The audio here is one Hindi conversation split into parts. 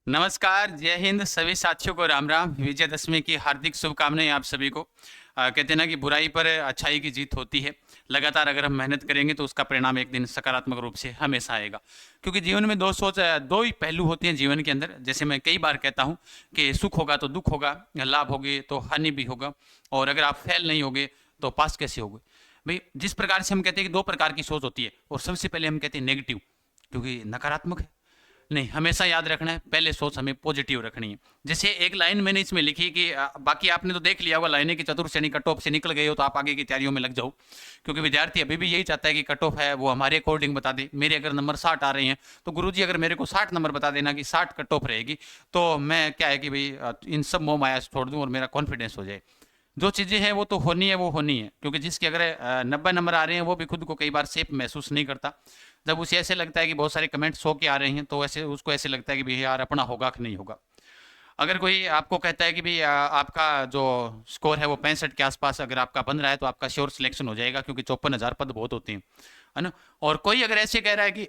नमस्कार, जय हिंद सभी साथियों को राम राम। विजयदशमी की हार्दिक शुभकामनाएं आप सभी को। कहते हैं ना कि बुराई पर अच्छाई की जीत होती है। लगातार अगर हम मेहनत करेंगे तो उसका परिणाम एक दिन सकारात्मक रूप से हमेशा आएगा। क्योंकि जीवन में दो ही पहलू होते हैं जीवन के अंदर। जैसे मैं कई बार कहता हूँ कि सुख होगा तो दुख होगा, लाभ होगे तो हानि भी होगा, और अगर आप फेल नहीं होगे तो पास कैसे होगे। भाई, जिस प्रकार से हम कहते हैं कि दो प्रकार की सोच होती है, और सबसे पहले हम कहते हैं नेगेटिव, क्योंकि नकारात्मक है। नहीं, हमेशा याद रखना है, पहले सोच हमें पॉजिटिव रखनी है। जैसे एक लाइन मैंने इसमें लिखी कि बाकी आपने तो देख लिया होगा लाइनें कि चतुर्थ श्रेणी कट ऑफ से निकल गए हो तो आप आगे की तैयारियों में लग जाओ। क्योंकि विद्यार्थी अभी भी यही चाहता है कि कट ऑफ है वो हमारे अकॉर्डिंग बता दे। मेरे अगर नंबर 60 आ रहे हैं तो गुरुजी अगर मेरे को 60 नंबर बता देना कि 60 कट ऑफ रहेगी, तो मैं क्या है कि भाई इन सब मोह माया से छोड़ दूं और मेरा कॉन्फिडेंस हो जाए। जो चीज़ें हैं वो तो होनी है, वो होनी है। क्योंकि जिसके अगर 90 नंबर आ रहे हैं वो भी खुद को कई बार सेफ महसूस नहीं करता। जब उसे ऐसे लगता है कि बहुत सारे कमेंट 100 के आ रहे हैं तो ऐसे उसको ऐसे लगता है कि भाई यार अपना होगा कि नहीं होगा। अगर कोई आपको कहता है कि भाई आपका जो स्कोर है वो 65 के आसपास अगर आपका बन रहा है तो आपका श्योर सिलेक्शन हो जाएगा, क्योंकि 54,000 पद बहुत होते हैं, है ना। और कोई अगर ऐसे कह रहा है कि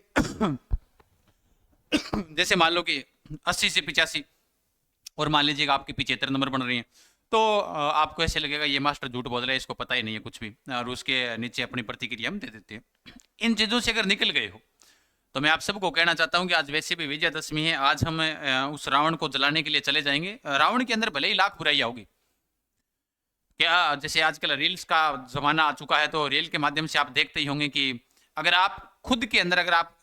जैसे मान लो कि 80 से 85, और मान लीजिएगा आपके 75 नंबर बन रहे हैं, तो आपको ऐसे लगेगा ये मास्टर झूठ बोल रहा है, इसको पता ही नहीं है कुछ भी, और उसके नीचे अपनी प्रतिक्रिया हम दे देते हैं। इन चीज़ों से अगर निकल गए हो तो मैं आप सबको कहना चाहता हूं कि आज वैसे भी विजयदशमी है। आज हम उस रावण को जलाने के लिए चले जाएंगे। रावण के अंदर भले ही लाख बुराइयां होगी, क्या जैसे आजकल रील्स का जमाना आ चुका है, तो रील के माध्यम से आप देखते ही होंगे कि अगर आप खुद के अंदर अगर आप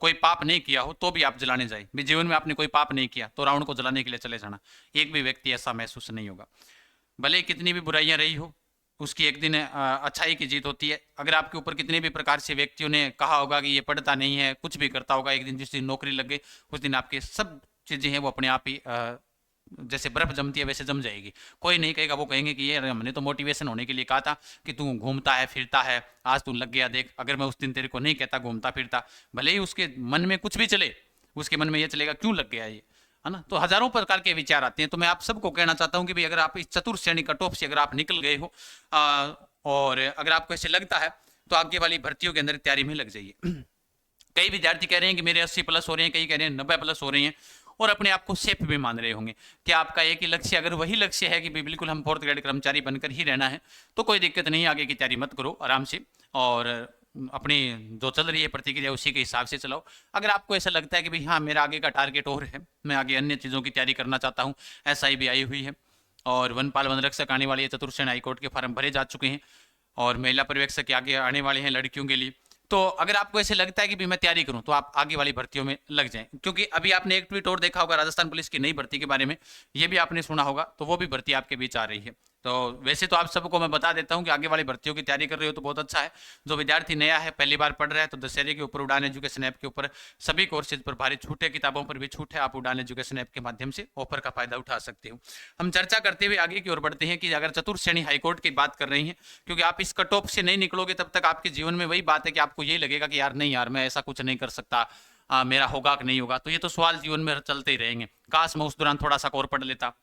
कोई पाप नहीं किया हो तो भी आप जलाने जाए। भी जीवन में आपने कोई पाप नहीं किया तो रावण को जलाने के लिए चले जाना, एक भी व्यक्ति ऐसा महसूस नहीं होगा। भले ही कितनी भी बुराइयां रही हो, उसकी एक दिन अच्छाई की जीत होती है। अगर आपके ऊपर कितने भी प्रकार से व्यक्तियों ने कहा होगा कि ये पढ़ता नहीं है, कुछ भी करता होगा, एक दिन जिस दिन नौकरी लग गई उस दिन आपके सब चीज़ें हैं वो अपने आप ही जैसे बर्फ जमती है वैसे जम जाएगी। कोई नहीं कहेगा, वो कहेंगे कि ये हमने तो मोटिवेशन होने के लिए कहा था कि तू घूमता है फिरता है, आज तू लग गया देख। अगर मैं उस दिन तेरे को नहीं कहता घूमता फिरता, भले ही उसके मन में कुछ भी चले, उसके मन में ये चलेगा क्यों लग गया ये, है ना। तो हजारों प्रकार के विचार आते हैं। तो मैं आप सबको कहना चाहता हूं कि भाई अगर आप इस चतुर्थ श्रेणी कट ऑफ से अगर आप निकल गए हो और अगर आपको ऐसे लगता है तो आगे वाली भर्तियों के अंदर तैयारी में लग जाइए। कई विद्यार्थी कह रहे हैं कि मेरे 80 प्लस हो रहे हैं, कई कह रहे हैं 90 प्लस हो रहे हैं, और अपने आप को सेफ भी मान रहे होंगे। क्या आपका एक ही लक्ष्य, अगर वही लक्ष्य है कि भाई बिल्कुल हम फोर्थ ग्रेड कर्मचारी बनकर ही रहना है, तो कोई दिक्कत नहीं, आगे की तैयारी मत करो, आराम से और अपनी जो चल रही है प्रतिक्रिया उसी के हिसाब से चलाओ। अगर आपको ऐसा लगता है कि भाई हाँ मेरा आगे का टारगेट और है, मैं आगे अन्य चीज़ों की तैयारी करना चाहता हूँ, SI भी आई हुई है और वनपाल वनरक्षक आने वाली है, चतुर्थ श्रेणी हाईकोर्ट के फॉर्म भरे जा चुके हैं, और महिला पर्यवेक्षक के आगे आने वाले हैं लड़कियों के लिए। तो अगर आपको ऐसे लगता है कि भी मैं तैयारी करूं तो आप आगे वाली भर्तियों में लग जाएं। क्योंकि अभी आपने एक ट्वीट और देखा होगा राजस्थान पुलिस की नई भर्ती के बारे में, ये भी आपने सुना होगा, तो वो भी भर्ती आपके बीच आ रही है। तो वैसे तो आप सबको मैं बता देता हूं कि आगे वाली भर्तियों की तैयारी कर रहे हो तो बहुत अच्छा है। जो विद्यार्थी नया है, पहली बार पढ़ रहा है, तो दशहरे के ऊपर उड़ान एजुकेशन ऐप के ऊपर सभी कोर्सेज पर भारी छूट है, किताबों पर भी छूट है। आप उड़ान एजुकेशन ऐप के माध्यम से ऑफर का फायदा उठा सकते हो। हम चर्चा करते हुए आगे की ओर बढ़ते हैं कि अगर चतुर्थ श्रेणी हाईकोर्ट की बात कर रही हैं, क्योंकि आप इस कट ऑफ से नहीं निकलोगे तब तक आपके जीवन में वही बात है कि आपको यही लगेगा कि यार नहीं यार मैं ऐसा कुछ नहीं कर सकता, मेरा होगा कि नहीं होगा। तो ये तो सवाल जीवन में चलते ही रहेंगे। काश मैं उस दौरान थोड़ा सा और पढ़ लेता,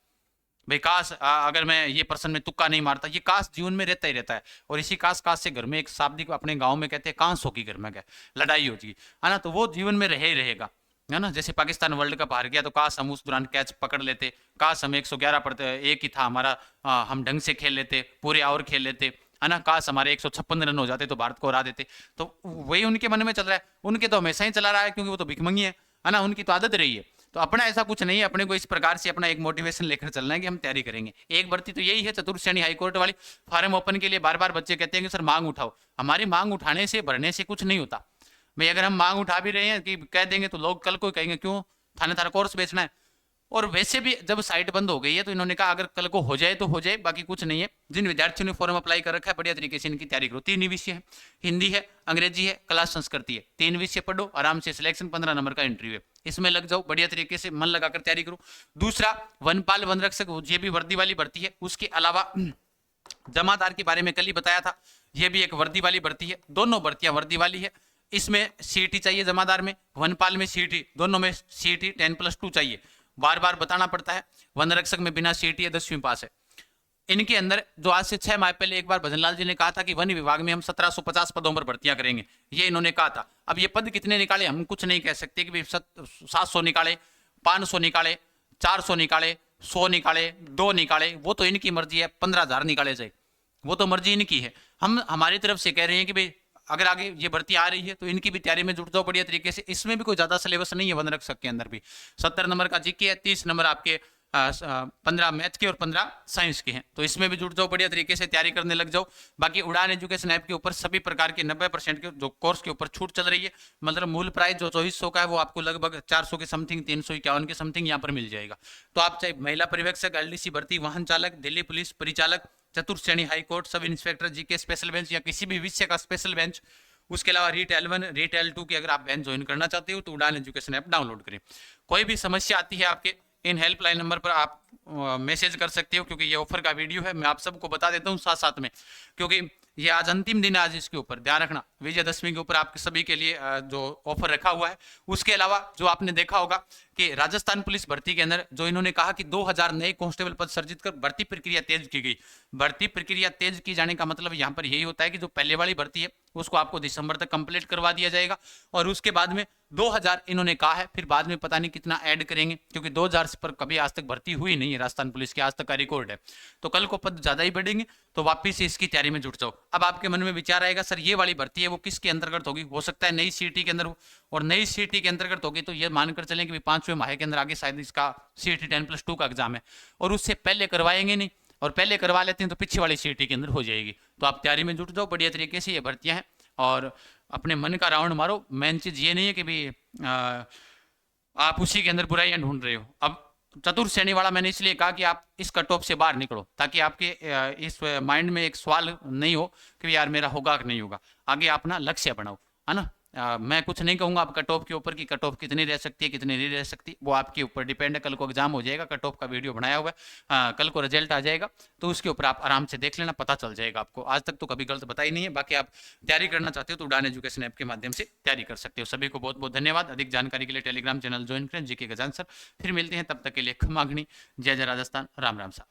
भाई काश अगर मैं ये प्रश्न में तुक्का नहीं मारता, ये काश जीवन में रहता ही रहता है। और इसी काश काश से घर में एक शाब्दिक अपने गांव में कहते हैं कांस होगी, घर में क्या लड़ाई होती है ना, तो वो जीवन में रहे ही रहेगा, है ना। जैसे पाकिस्तान वर्ल्ड कप हार गया तो काश हम उस दौरान कैच पकड़ लेते, काश हम 111 पर एक ही था हमारा, हम ढंग से खेल लेते, पूरे ओवर खेल लेते, है ना। काश हमारे 156 रन हो जाते तो भारत को हरा देते। तो वही उनके मन में चल रहा है, उनके तो हमेशा ही चला रहा है, क्योंकि वो तो भिखमंगी है ना, उनकी तो आदत रही है। तो अपना ऐसा कुछ नहीं है, अपने को इस प्रकार से अपना एक मोटिवेशन लेकर चलना है कि हम तैयारी करेंगे। एक भर्ती तो यही है चतुर्थ श्रेणी हाईकोर्ट वाली, फॉर्म ओपन के लिए बार बार बच्चे कहते हैं कि सर मांग उठाओ। हमारी मांग उठाने से भरने से कुछ नहीं होता भाई। अगर हम मांग उठा भी रहे हैं कि कह देंगे तो लोग कल को कहेंगे क्यों थाने थारा कोर्स बेचना है। और वैसे भी जब साइट बंद हो गई है तो इन्होंने कहा अगर कल को हो जाए तो हो जाए, बाकी कुछ नहीं है। जिन विद्यार्थियों ने फॉर्म अप्लाई कर रखा है बढ़िया तरीके से इनकी तैयारी करो। 3 ही विषय है, हिंदी है, अंग्रेजी है, कला संस्कृति है। 3 विषय पढ़ो आराम से, सिलेक्शन 15 नंबर का इंटरव्यू है, इसमें लग जाओ, बढ़िया तरीके से मन लगाकर तैयारी करो। दूसरा, वनपाल वनरक्षक ये भी वर्दी वाली भर्ती है। उसके अलावा जमादार के बारे में कल ही बताया था, यह भी एक वर्दी वाली भर्ती है। दोनों भर्तियां वर्दी वाली है। इसमें सीईटी चाहिए जमादार में, वनपाल में सीईटी, दोनों में सीईटी 10+2 चाहिए, बार बार बताना पड़ता है। वन रक्षक में बिना सीईटी है, 10वीं पास है। इनके अंदर जो आज से 6 माह पहले एक बार भजनलाल जी ने कहा था कि वन विभाग में हम 1750 पदों पर भर्तियां करेंगे, ये इन्होंने कहा था। अब ये पद कितने निकाले हम कुछ नहीं कह सकते कि 700 निकाले, 500 निकाले, 400 निकाले, 100 निकाले, 2 निकाले, वो तो इनकी मर्जी है। 15,000 निकाले जाए, वो तो मर्जी इनकी है। हम हमारी तरफ से कह रहे हैं कि भाई अगर आगे ये भर्ती आ रही है तो इनकी भी तैयारी में जुट जाओ बढ़िया तरीके से। इसमें भी कोई ज्यादा सिलेबस नहीं है, वन रक्षक के अंदर भी 70 नंबर का जीके है, 30 नंबर आपके 15 मैथ के और 15 साइंस के हैं। तो इसमें भी जुट जाओ बढ़िया तरीके से, तैयारी करने लग जाओ। बाकी उड़ान एजुकेशन ऐप के ऊपर सभी प्रकार के 90% के जो कोर्स के ऊपर छूट चल रही है, मतलब मूल प्राइस जो 2400 का है वो आपको लगभग 400 के समथिंग, 351 के समथिंग यहाँ पर मिल जाएगा। तो आप चाहे महिला पर्यवेक्षक, एलडीसी भर्ती, वाहन चालक, दिल्ली पुलिस परिचालक, चतुर्थ श्रेणी high court, sub inspector, GK special bench या किसी भी विषय का स्पेशल बेंच, उसके अलावा रीट L1, रीट L2 की अगर आप बेंच ज्वाइन करना चाहते हो तो उड़ान एजुकेशन ऐप डाउनलोड करें। कोई भी समस्या आती है आपके, इन हेल्पलाइन नंबर पर आप मैसेज कर सकते हो, क्योंकि ये ऑफर का वीडियो है। मैं आप सबको बता देता हूँ साथ साथ में, क्योंकि ये आज अंतिम दिन है। आज इसके ऊपर ध्यान रखना, विजयदशमी के ऊपर आपके सभी के लिए जो ऑफर रखा हुआ है। उसके अलावा जो आपने देखा होगा कि राजस्थान पुलिस भर्ती के अंदर जो इन्होंने कहा कि 2000 नए कांस्टेबल पद सृजित कर भर्ती प्रक्रिया तेज की गई। भर्ती प्रक्रिया तेज की जाने का मतलब यहाँ पर यही होता है कि जो पहले वाली भर्ती है उसको आपको दिसंबर तक कंप्लीट करवा दिया जाएगा, और उसके बाद में 2000 इन्होंने कहा है, फिर बाद में पता नहीं कितना ऐड करेंगे, क्योंकि 2000 पर कभी आज तक भर्ती हुई नहीं है राजस्थान पुलिस के, आज तक का रिकॉर्ड है। तो कल को पद ज्यादा ही बढ़ेंगे, तो वापिस से इसकी तैयारी में जुट जाओ। अब आपके मन में विचार आएगा सर ये वाली भर्ती है वो किसके अंतर्गत होगी, हो सकता है नई सीटी के अंदर हो, और नई सीटी के अंतर्गत होगी तो ये मानकर चलें कि 5वें माह के अंदर आगे शायद इसका सीटी 10+2 का एग्जाम है, और उससे पहले करवाएंगे नहीं, और पहले करवा लेते हैं तो पीछे वाली सीटी के अंदर हो जाएगी। तो आप तैयारी में जुट जाओ बढ़िया तरीके से, ये भर्तियां हैं, और अपने मन का राउंड मारो। मेन चीज ये नहीं है कि भी आप उसी के अंदर बुराइयां ढूंढ रहे हो। अब चतुर्थ श्रेणी वाला मैंने इसलिए कहा कि आप इस कट ऑफ से बाहर निकलो, ताकि आपके इस माइंड में एक सवाल नहीं हो कि यार मेरा होगा कि नहीं होगा। आगे अपना लक्ष्य बनाओ, है ना। मैं कुछ नहीं कहूंगा आप कट ऑफ के ऊपर कि कट ऑफ कितनी रह सकती है कितनी नहीं रह सकती, वो आपके ऊपर डिपेंड है। कल को एग्जाम हो जाएगा, कट ऑफ का वीडियो बनाया हुआ है, कल को रिजल्ट आ जाएगा, तो उसके ऊपर आप आराम से देख लेना, पता चल जाएगा आपको। आज तक तो कभी गलत बताई नहीं है। बाकी आप तैयारी करना चाहते हो तो उड़ान एजुकेशन ऐप के माध्यम से तैयारी कर सकते हो। सभी को बहुत बहुत धन्यवाद। अधिक जानकारी के लिए टेलीग्राम चैनल ज्वाइन करें, जीके गजान सर। फिर मिलते हैं, तब तक के लिए खमाग्नि। जय जय राजस्थान, राम राम साहब।